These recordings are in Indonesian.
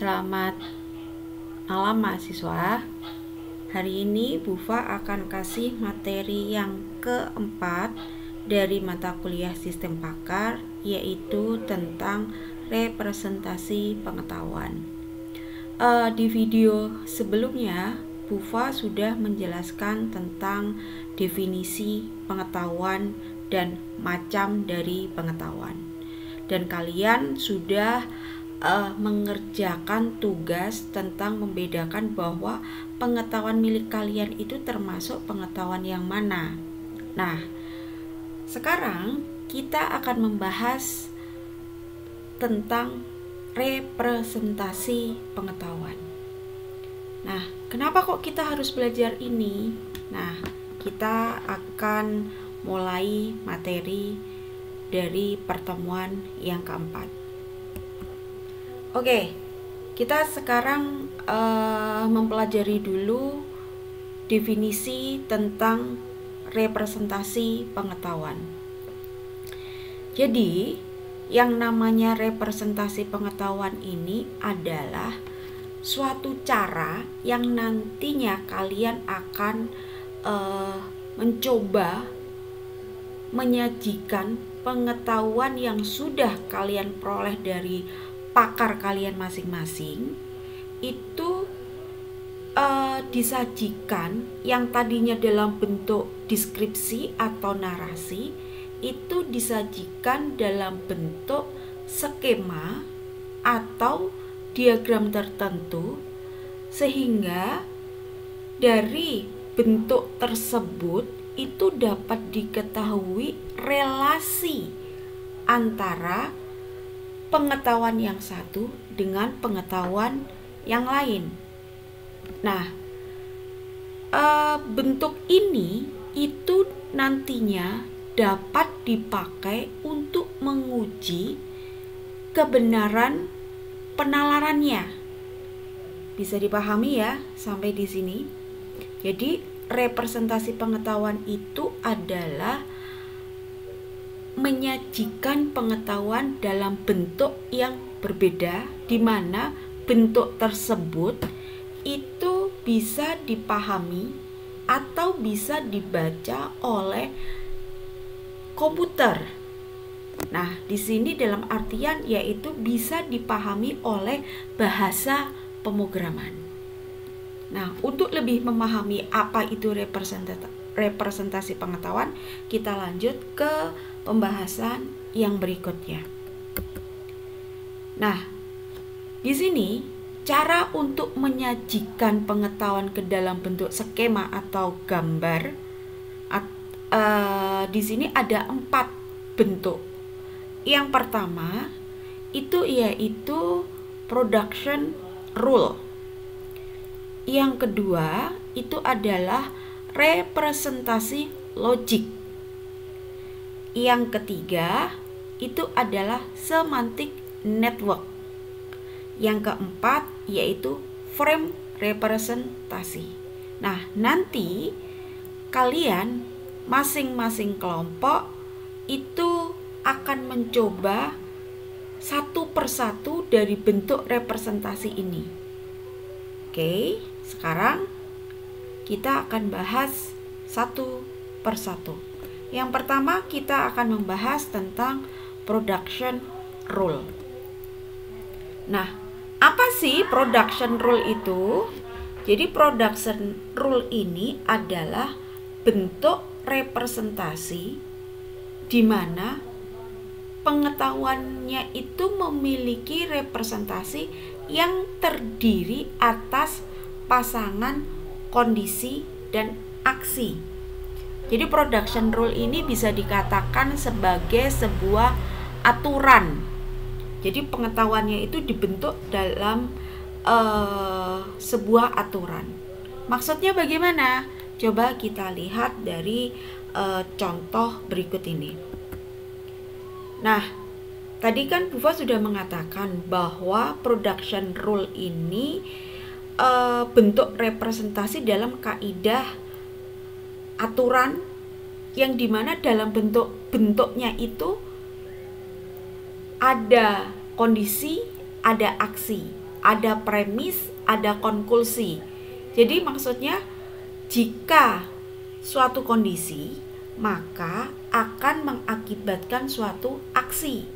Selamat malam mahasiswa. Hari ini Bufa akan kasih materi yang keempat dari mata kuliah Sistem Pakar, yaitu tentang representasi pengetahuan. Di video sebelumnya Bufa sudah menjelaskan tentang definisi pengetahuan dan macam dari pengetahuan, dan kalian sudah mengerjakan tugas tentang membedakan bahwa pengetahuan milik kalian itu termasuk pengetahuan yang mana. Nah, sekarang kita akan membahas tentang representasi pengetahuan. Nah, kenapa kok kita harus belajar ini? Nah, kita akan mulai materi dari pertemuan yang keempat. Oke, kita sekarang mempelajari dulu definisi tentang representasi pengetahuan. Jadi, yang namanya representasi pengetahuan ini adalah suatu cara yang nantinya kalian akan mencoba menyajikan pengetahuan yang sudah kalian peroleh dari pakar kalian masing-masing, itu disajikan yang tadinya dalam bentuk deskripsi atau narasi, itu disajikan dalam bentuk skema atau diagram tertentu, sehingga dari bentuk tersebut itu dapat diketahui relasi antara pengetahuan yang satu dengan pengetahuan yang lain. Nah, bentuk ini itu nantinya dapat dipakai untuk menguji kebenaran penalarannya. Bisa dipahami ya sampai di sini? Jadi, representasi pengetahuan itu adalah menyajikan pengetahuan dalam bentuk yang berbeda, di mana bentuk tersebut itu bisa dipahami atau bisa dibaca oleh komputer. Nah, di sini dalam artian yaitu bisa dipahami oleh bahasa pemrograman. Nah, untuk lebih memahami apa itu representasi pengetahuan, kita lanjut ke pembahasan yang berikutnya. Nah, di sini cara untuk menyajikan pengetahuan ke dalam bentuk skema atau gambar. Di sini ada 4 bentuk. Yang pertama itu yaitu production rule. Yang kedua itu adalah representasi logik. Yang ketiga itu adalah semantic network. Yang keempat yaitu frame representasi. Nah, nanti kalian masing-masing kelompok itu akan mencoba satu persatu dari bentuk representasi ini. Oke, sekarang kita akan bahas satu persatu. Yang pertama kita akan membahas tentang production rule. Nah, apa sih production rule itu? Jadi production rule ini adalah bentuk representasi di mana pengetahuannya itu memiliki representasi yang terdiri atas pasangan kondisi dan aksi. Jadi production rule ini bisa dikatakan sebagai sebuah aturan. Jadi pengetahuannya itu dibentuk dalam sebuah aturan. Maksudnya bagaimana? Coba kita lihat dari contoh berikut ini. Nah, tadi kan Bufa sudah mengatakan bahwa production rule ini bentuk representasi dalam kaidah aturan yang dimana dalam bentuknya itu ada kondisi, ada aksi. ada premis, ada konklusi. Jadi maksudnya jika suatu kondisi maka akan mengakibatkan suatu aksi,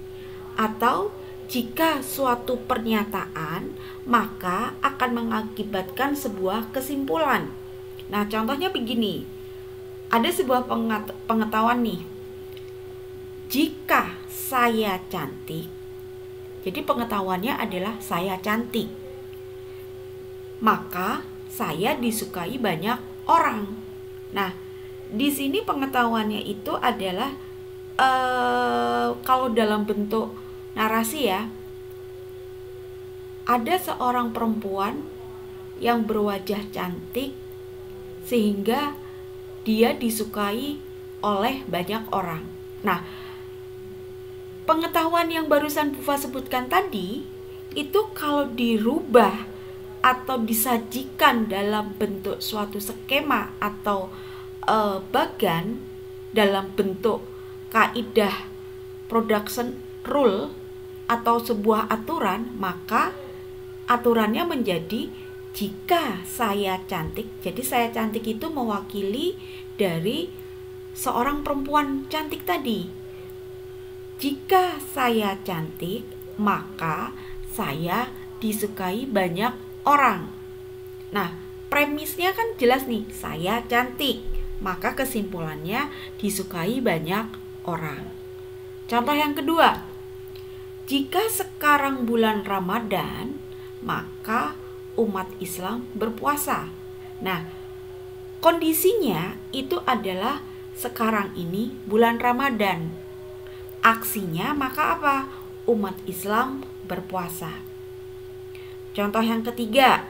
atau jika suatu pernyataan maka akan mengakibatkan sebuah kesimpulan. Nah, contohnya begini. Ada sebuah pengetahuan nih. Jika saya cantik, jadi pengetahuannya adalah saya cantik, maka saya disukai banyak orang. Nah, di sini pengetahuannya itu adalah kalau dalam bentuk narasi ya, ada seorang perempuan yang berwajah cantik sehingga dia disukai oleh banyak orang. Nah, pengetahuan yang barusan Bufa sebutkan tadi itu kalau dirubah atau disajikan dalam bentuk suatu skema atau bagan dalam bentuk kaidah production rule atau sebuah aturan, maka aturannya menjadi jika saya cantik. Jadi saya cantik itu mewakili dari seorang perempuan cantik tadi. Jika saya cantik, maka saya disukai banyak orang. Nah, premisnya kan jelas nih, saya cantik, maka kesimpulannya disukai banyak orang. Contoh yang kedua, jika sekarang bulan Ramadan, maka umat Islam berpuasa. Nah, kondisinya itu adalah sekarang ini bulan Ramadan. Aksinya maka apa? Umat Islam berpuasa. Contoh yang ketiga,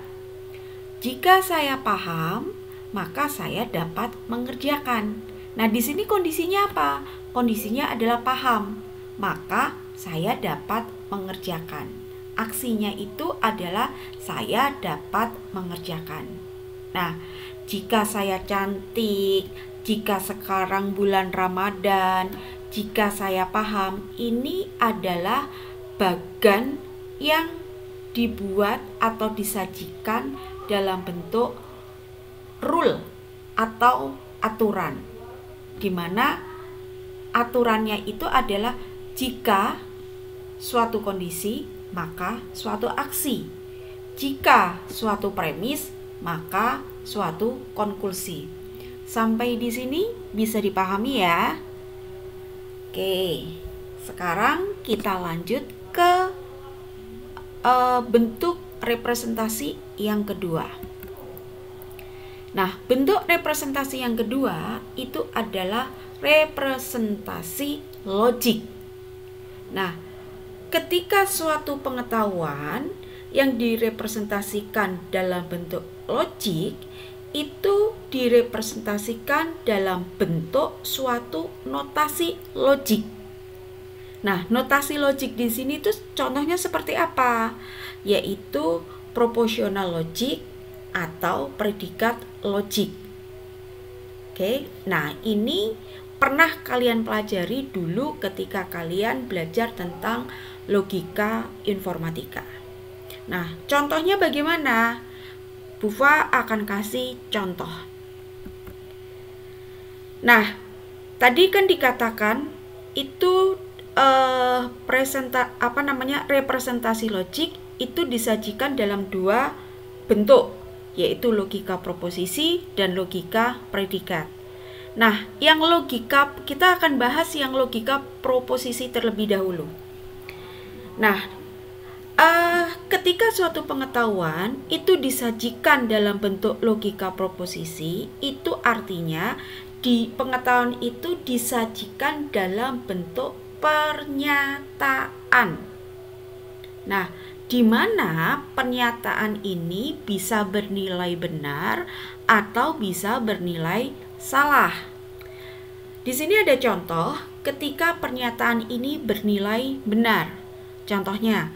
jika saya paham, maka saya dapat mengerjakan. Nah, di sini kondisinya apa? Kondisinya adalah paham, maka saya dapat mengerjakan. Aksinya itu adalah saya dapat mengerjakan. Nah, jika saya cantik, jika sekarang bulan Ramadan, jika saya paham, ini adalah bagan yang dibuat atau disajikan dalam bentuk rule atau aturan, di mana aturannya itu adalah jika suatu kondisi maka suatu aksi, jika suatu premis maka suatu konklusi. Sampai di sini bisa dipahami ya. Oke, sekarang kita lanjut ke bentuk representasi yang kedua. Nah, bentuk representasi yang kedua itu adalah representasi logik. Nah, ketika suatu pengetahuan yang direpresentasikan dalam bentuk logik itu direpresentasikan dalam bentuk suatu notasi logik. Nah, notasi logik di sini tuh contohnya seperti apa? Yaitu proporsional logik atau predikat logik. Oke, nah ini pernah kalian pelajari dulu ketika kalian belajar tentang logika informatika. Nah, contohnya bagaimana? Bufa akan kasih contoh. Nah, tadi kan dikatakan itu representasi logik itu disajikan dalam dua bentuk, yaitu logika proposisi dan logika predikat. Nah, yang logika, kita akan bahas yang logika proposisi terlebih dahulu. Nah, ketika suatu pengetahuan itu disajikan dalam bentuk logika proposisi, itu artinya di pengetahuan itu disajikan dalam bentuk pernyataan. Nah, di mana pernyataan ini bisa bernilai benar atau bisa bernilai salah. Di sini ada contoh ketika pernyataan ini bernilai benar. Contohnya,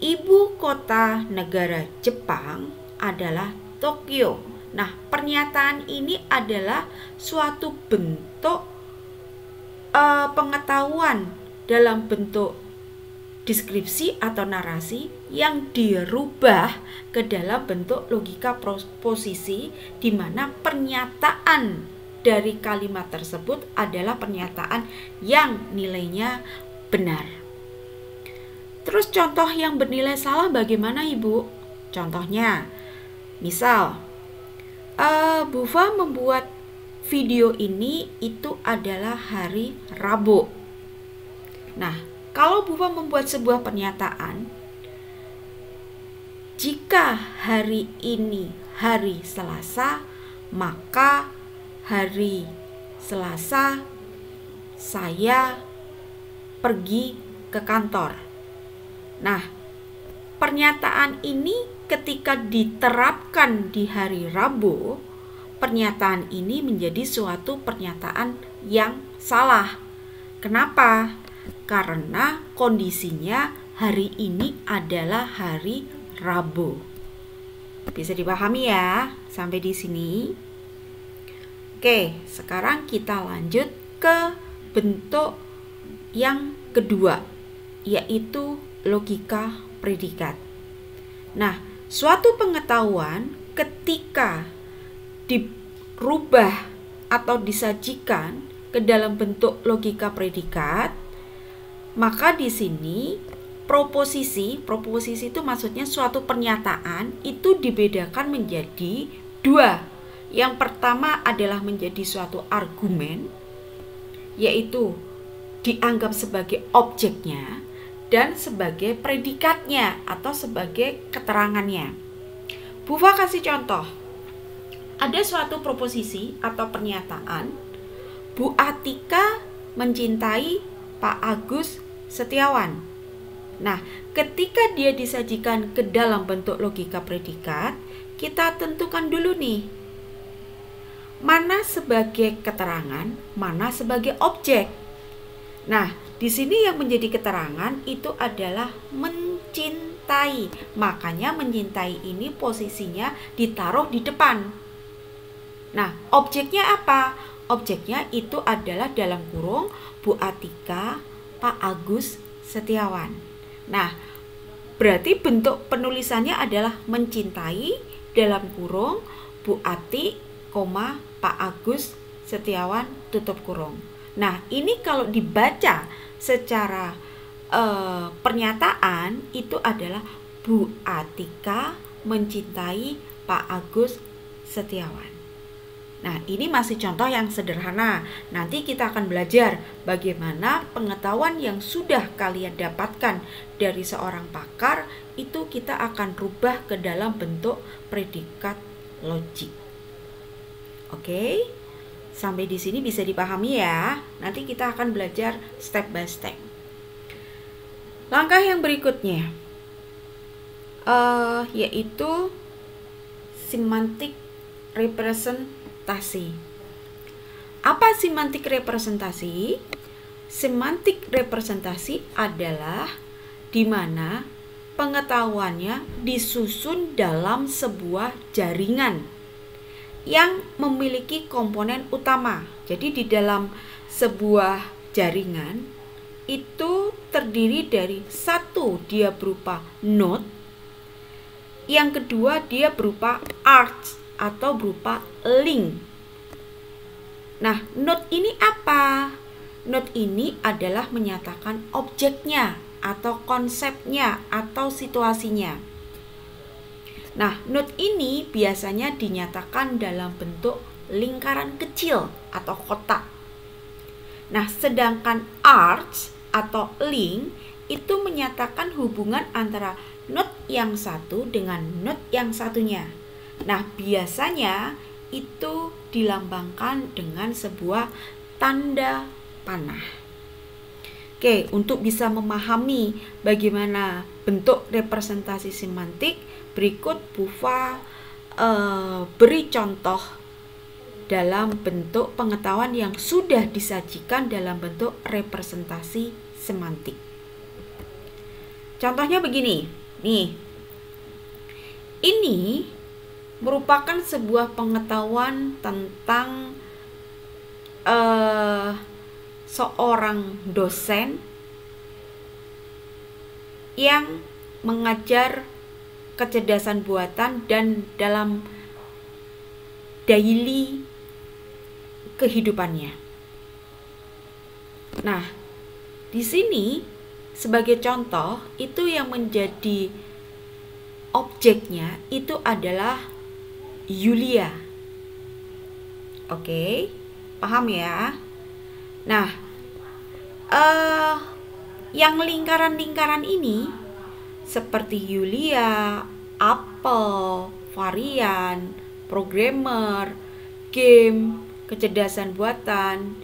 ibu kota negara Jepang adalah Tokyo. Nah, pernyataan ini adalah suatu bentuk pengetahuan dalam bentuk deskripsi atau narasi yang dirubah ke dalam bentuk logika proposisi, di mana pernyataan dari kalimat tersebut adalah pernyataan yang nilainya benar. Terus contoh yang bernilai salah bagaimana Ibu? Contohnya, misal Bufa membuat video ini itu adalah hari Rabu. Nah, kalau Bufa membuat sebuah pernyataan, jika hari ini hari Selasa, maka hari Selasa saya pergi ke kantor. Nah, pernyataan ini ketika diterapkan di hari Rabu, pernyataan ini menjadi suatu pernyataan yang salah. Kenapa? Karena kondisinya hari ini adalah hari Rabu. Bisa dipahami ya sampai di sini? Oke, sekarang kita lanjut ke bentuk yang kedua, yaitu logika predikat. Nah, suatu pengetahuan ketika dirubah atau disajikan ke dalam bentuk logika predikat, maka di sini proposisi itu maksudnya suatu pernyataan itu dibedakan menjadi dua. Yang pertama adalah menjadi suatu argumen, yaitu dianggap sebagai objeknya, dan sebagai predikatnya atau sebagai keterangannya. Bufa kasih contoh. Ada suatu proposisi atau pernyataan, Bu Atika mencintai Pak Agus Setiawan. Nah, ketika dia disajikan ke dalam bentuk logika predikat, kita tentukan dulu nih, mana sebagai keterangan, mana sebagai objek. Nah, di sini yang menjadi keterangan itu adalah mencintai. Makanya mencintai ini posisinya ditaruh di depan. Nah, objeknya apa? Objeknya itu adalah dalam kurung Bu Atika, Pak Agus Setiawan. Nah, berarti bentuk penulisannya adalah mencintai dalam kurung Bu Ati, Pak Agus Setiawan tutup kurung. Nah, ini kalau dibaca secara pernyataan itu adalah Bu Atika mencintai Pak Agus Setiawan. Nah, ini masih contoh yang sederhana. Nanti kita akan belajar bagaimana pengetahuan yang sudah kalian dapatkan dari seorang pakar itu kita akan rubah ke dalam bentuk predikat logik. Oke? Sampai di sini bisa dipahami ya. Nanti kita akan belajar step by step. Langkah yang berikutnya yaitu semantik representasi. Apa semantik representasi? Semantik representasi adalah di mana pengetahuannya disusun dalam sebuah jaringan yang memiliki komponen utama. Jadi di dalam sebuah jaringan itu terdiri dari satu, dia berupa node. Yang kedua, dia berupa arch atau berupa link. Nah, node ini apa? Node ini adalah menyatakan objeknya atau konsepnya atau situasinya. Nah, node ini biasanya dinyatakan dalam bentuk lingkaran kecil atau kotak. Nah, sedangkan arch atau link itu menyatakan hubungan antara node yang satu dengan node yang satunya. Nah, biasanya itu dilambangkan dengan sebuah tanda panah. Oke, untuk bisa memahami bagaimana bentuk representasi semantik, berikut Bufa beri contoh dalam bentuk pengetahuan yang sudah disajikan dalam bentuk representasi semantik. Contohnya begini, nih. Ini merupakan sebuah pengetahuan tentang seorang dosen yang mengajar kecerdasan buatan dan dalam daily kehidupannya. Nah, di sini sebagai contoh itu yang menjadi objeknya itu adalah Yulia. Oke, paham ya? Nah, yang lingkaran-lingkaran ini seperti Yulia, apel, varian, programmer, game, kecerdasan buatan,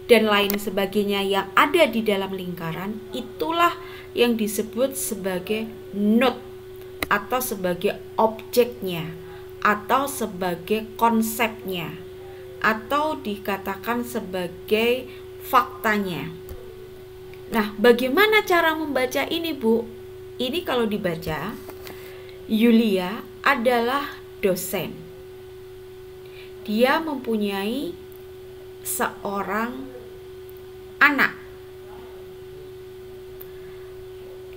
dan lain sebagainya yang ada di dalam lingkaran, itulah yang disebut sebagai node atau sebagai objeknya atau sebagai konsepnya atau dikatakan sebagai faktanya. Nah, bagaimana cara membaca ini, Bu? Ini kalau dibaca, Yulia adalah dosen. Dia mempunyai seorang anak.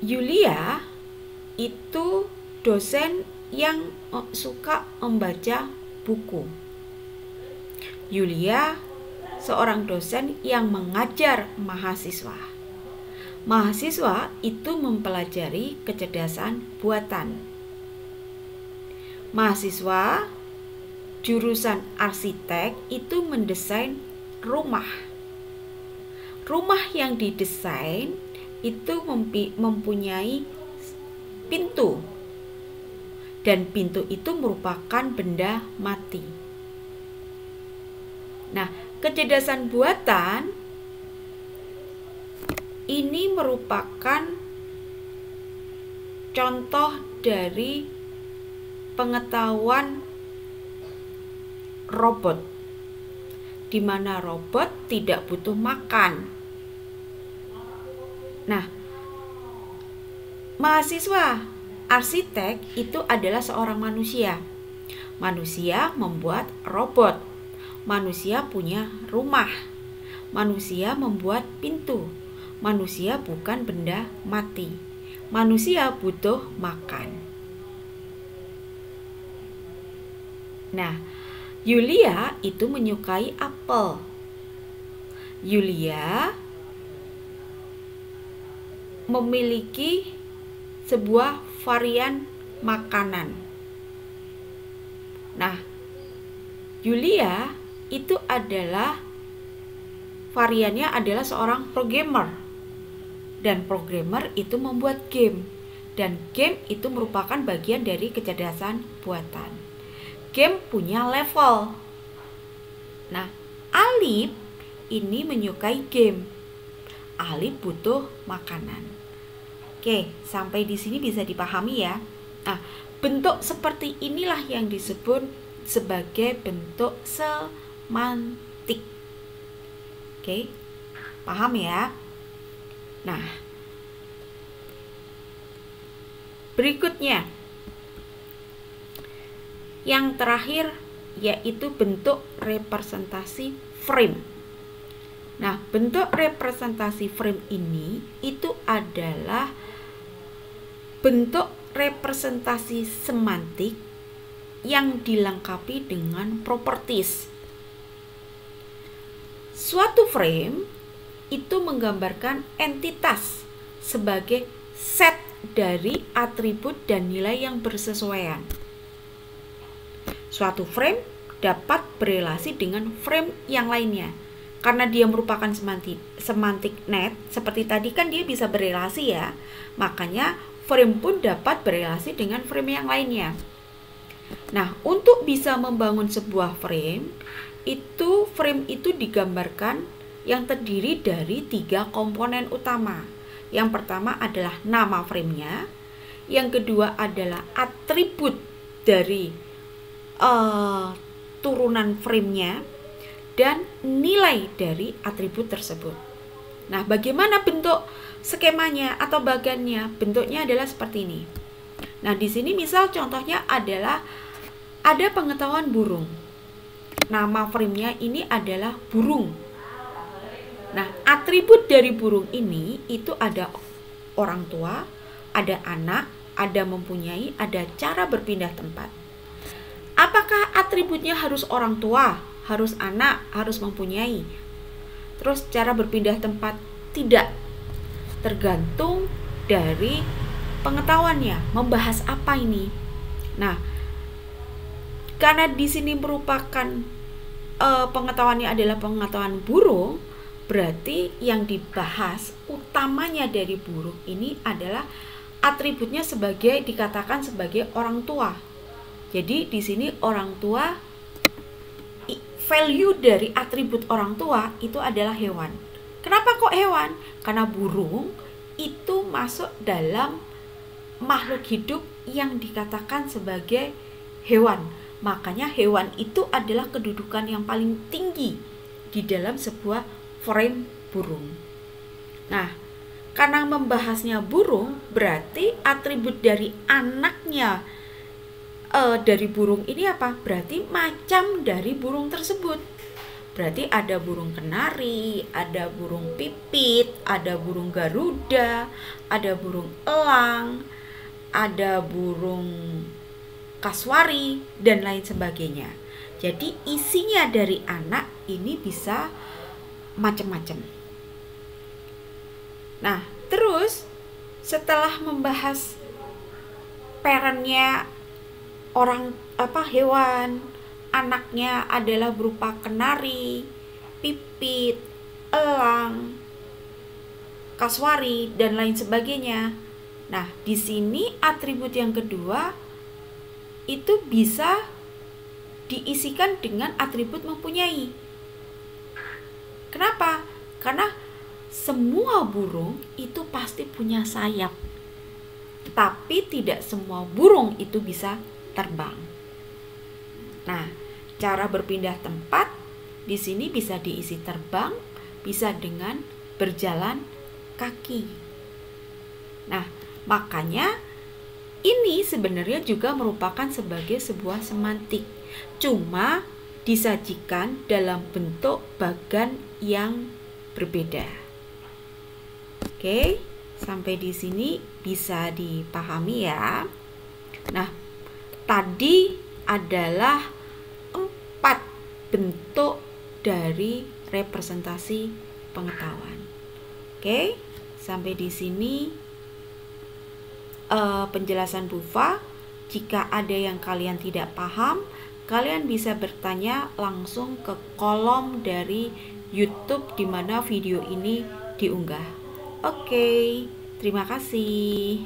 Yulia itu dosen yang suka membaca buku. Yulia seorang dosen yang mengajar mahasiswa. Mahasiswa itu mempelajari kecerdasan buatan. Mahasiswa jurusan arsitek itu mendesain rumah. Rumah yang didesain itu mempunyai pintu. Dan pintu itu merupakan benda mati. Nah, kecerdasan buatan ini merupakan contoh dari pengetahuan robot, di mana robot tidak butuh makan. Nah, mahasiswa arsitek itu adalah seorang manusia. Manusia membuat robot. Manusia punya rumah. Manusia membuat pintu. Manusia bukan benda mati. Manusia butuh makan. Nah, Yulia itu menyukai apel. Yulia memiliki sebuah varian makanan. Nah, Yulia itu adalah variannya adalah seorang programmer. Dan programmer itu membuat game. Dan game itu merupakan bagian dari kecerdasan buatan. Game punya level. Nah, Alif ini menyukai game. Alif butuh makanan. Oke, sampai di sini bisa dipahami ya. Nah, bentuk seperti inilah yang disebut sebagai bentuk semantik. Oke, paham ya? Nah, berikutnya yang terakhir yaitu bentuk representasi frame. Nah, bentuk representasi frame ini itu adalah bentuk representasi semantik yang dilengkapi dengan properties. Suatu frame itu menggambarkan entitas sebagai set dari atribut dan nilai yang bersesuaian. Suatu frame dapat berelasi dengan frame yang lainnya. Karena dia merupakan semantik net, seperti tadi kan dia bisa berelasi ya. Makanya frame pun dapat berelasi dengan frame yang lainnya. Nah, untuk bisa membangun sebuah frame itu digambarkan yang terdiri dari 3 komponen utama. Yang pertama adalah nama framenya, yang kedua adalah atribut dari turunan framenya, dan nilai dari atribut tersebut. Nah, bagaimana bentuk skemanya atau bagannya? Bentuknya adalah seperti ini. Nah, di sini misal contohnya adalah ada pengetahuan burung. Nama framenya ini adalah burung. Nah, atribut dari burung ini itu ada orang tua, ada anak, ada mempunyai, ada cara berpindah tempat. Apakah atributnya harus orang tua, harus anak, harus mempunyai? Terus cara berpindah tempat? Tidak. Tergantung dari pengetahuannya, membahas apa ini. Nah, karena di sini merupakan pengetahuannya adalah pengetahuan burung, berarti yang dibahas utamanya dari burung ini adalah atributnya dikatakan sebagai orang tua. Jadi di sini orang tua, value dari atribut orang tua itu adalah hewan. Kenapa kok hewan? Karena burung itu masuk dalam makhluk hidup yang dikatakan sebagai hewan. Makanya hewan itu adalah kedudukan yang paling tinggi di dalam sebuah frame burung. Nah, karena membahasnya burung, berarti atribut dari anaknya dari burung ini apa? Berarti macam dari burung tersebut. Berarti ada burung kenari, ada burung pipit, ada burung garuda, ada burung elang, ada burung kaswari, dan lain sebagainya. Jadi isinya dari anak ini bisa macam-macam. Nah, terus setelah membahas parentnya hewan, anaknya adalah berupa kenari, pipit, elang, kaswari, dan lain sebagainya. Nah, di sini atribut yang kedua itu bisa diisikan dengan atribut mempunyai. Kenapa? Karena semua burung itu pasti punya sayap, tapi tidak semua burung itu bisa terbang. Nah, cara berpindah tempat di sini bisa diisi terbang, bisa dengan berjalan kaki. Nah, makanya ini sebenarnya juga merupakan sebagai sebuah semantik, cuma disajikan dalam bentuk bagan yang berbeda. Oke, sampai di sini bisa dipahami ya. Nah, tadi adalah 4 bentuk dari representasi pengetahuan. Oke, sampai di sini penjelasan Bufa. Jika ada yang kalian tidak paham, kalian bisa bertanya langsung ke kolom dari YouTube di mana video ini diunggah. Oke, terima kasih.